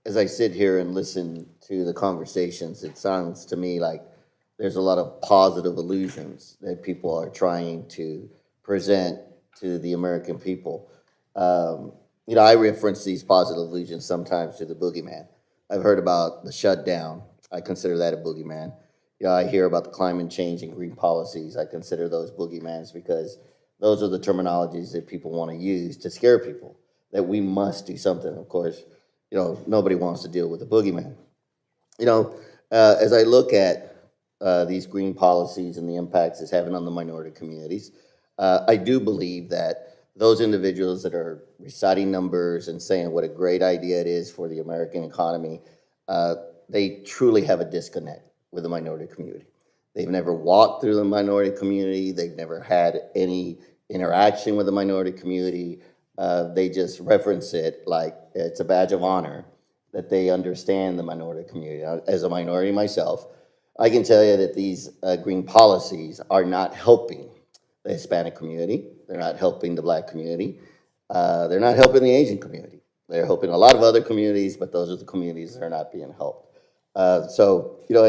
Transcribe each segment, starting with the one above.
as I sit here and listen to the conversations, it sounds to me like there's a lot of positive illusions that people are trying to present to the American people. I reference these positive illusions sometimes to the boogeyman. I've heard about the shutdown. I consider that a boogeyman. I hear about the climate change and green policies. I consider those boogeymans because those are the terminologies that people want to use to scare people that we must do something. Of course, nobody wants to deal with a boogeyman. As I look at these green policies and the impacts it's having on the minority communities, I do believe that those individuals that are reciting numbers and saying what a great idea it is for the American economy, they truly have a disconnect with the minority community. They've never walked through the minority community. They've never had any interaction with the minority community. They just reference it like it's a badge of honor that they understand the minority community. As a minority myself, I can tell you that these green policies are not helping the Hispanic community. They're not helping the Black community. They're not helping the Asian community. They're helping a lot of other communities, but those are the communities that are not being helped. As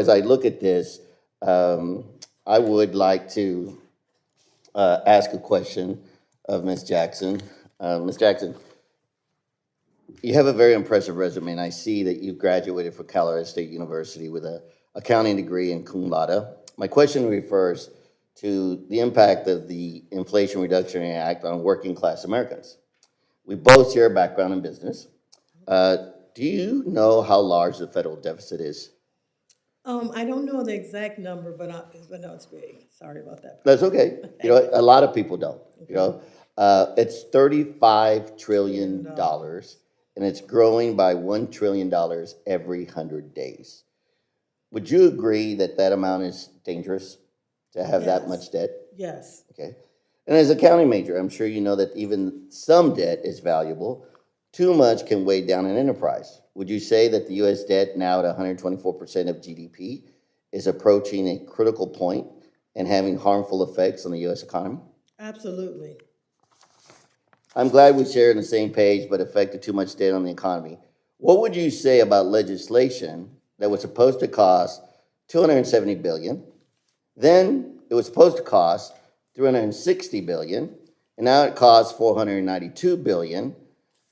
I look at this, I would like to ask a question of Ms. Jackson. Ms. Jackson, you have a very impressive resume, and I see that you've graduated from Colorado State University with an accounting degree in cum laude. My question refers to the impact of the Inflation Reduction Act on working class Americans. We both share a background in business. Do you know how large the federal deficit is? I don't know the exact number, but no, it's big. Sorry about that. That's okay. A lot of people don't. It's $35 trillion, and it's growing by $1 trillion every 100 days. Would you agree that that amount is dangerous to have that much debt? Yes. Okay. And as a accounting major, I'm sure you know that even some debt is valuable. Too much can weigh down an enterprise. Would you say that the U.S. debt, now at 124% of GDP, is approaching a critical point and having harmful effects on the U.S. economy? Absolutely. I'm glad we share on the same page, but affected too much debt on the economy. What would you say about legislation that was supposed to cost $270 billion, then it was supposed to cost $360 billion, and now it costs $492 billion,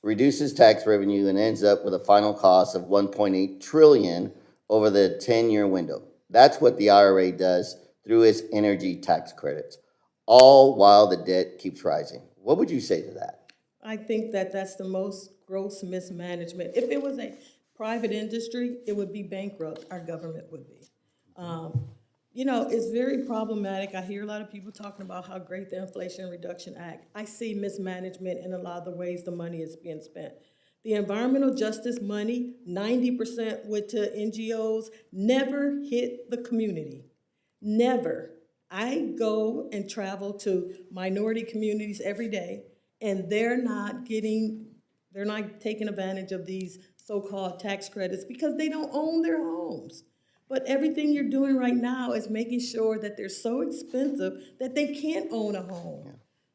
reduces tax revenue, and ends up with a final cost of $1.8 trillion over the 10-year window? That's what the IRA does through its energy tax credits, all while the debt keeps rising. What would you say to that? I think that that's the most gross mismanagement. If it was a private industry, it would be bankrupt. Our government would be. It's very problematic. I hear a lot of people talking about how great the Inflation Reduction Act. I see mismanagement in a lot of the ways the money is being spent. The environmental justice money, 90% went to NGOs, never hit the community. Never. I go and travel to minority communities every day, and they're not taking advantage of these so-called tax credits because they don't own their homes. But everything you're doing right now is making sure that they're so expensive that they can't own a home. Yeah.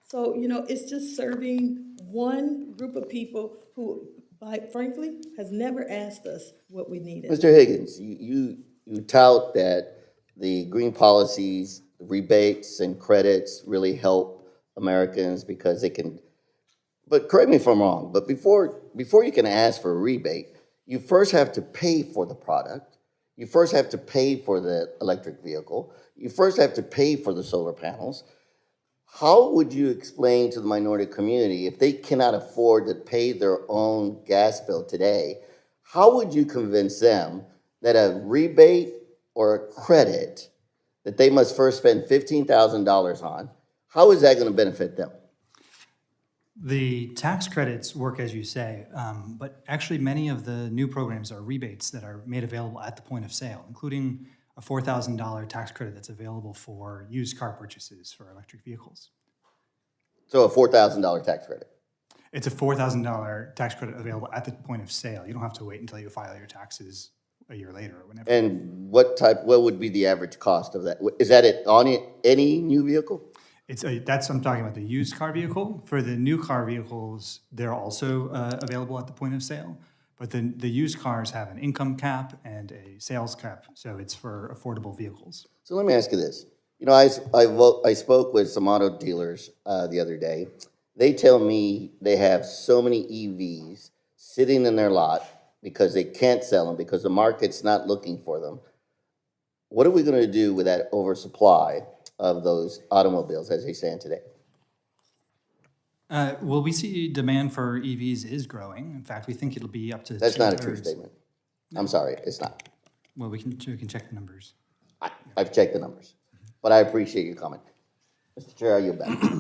So, it's just serving one group of people who, frankly, has never asked us what we needed. Mr. Higgins, you tout that the green policies, rebates, and credits really help Americans because they can. But correct me if I'm wrong. But before you can ask for a rebate, you first have to pay for the product. You first have to pay for the electric vehicle. You first have to pay for the solar panels. How would you explain to the minority community if they cannot afford to pay their own gas bill today? How would you convince them that a rebate or a credit that they must first spend $15,000 on, how is that going to benefit them? The tax credits work as you say, but actually many of the new programs are rebates that are made available at the point of sale, including a $4,000 tax credit that's available for used car purchases for electric vehicles. So a $4,000 tax credit? It's a $4,000 tax credit available at the point of sale. You don't have to wait until you file your taxes a year later or whenever. And what would be the average cost of that? Is that on any new vehicle? I'm talking about the used car vehicle. For the new car vehicles, they're also available at the point of sale. But the used cars have an income cap and a sales cap, so it's for affordable vehicles. So let me ask you this. You know, I spoke with some auto dealers the other day. They tell me they have so many EVs sitting in their lot because they can't sell them because the market's not looking for them. What are we going to do with that oversupply of those automobiles as they stand today? Well, we see demand for EVs is growing. In fact, we think it'll be up to That's not a true two-thirds. statement. I'm sorry, it's not. Well, we can check the numbers. I've checked the numbers, but I appreciate your comment. Mr. Chair, I yield back.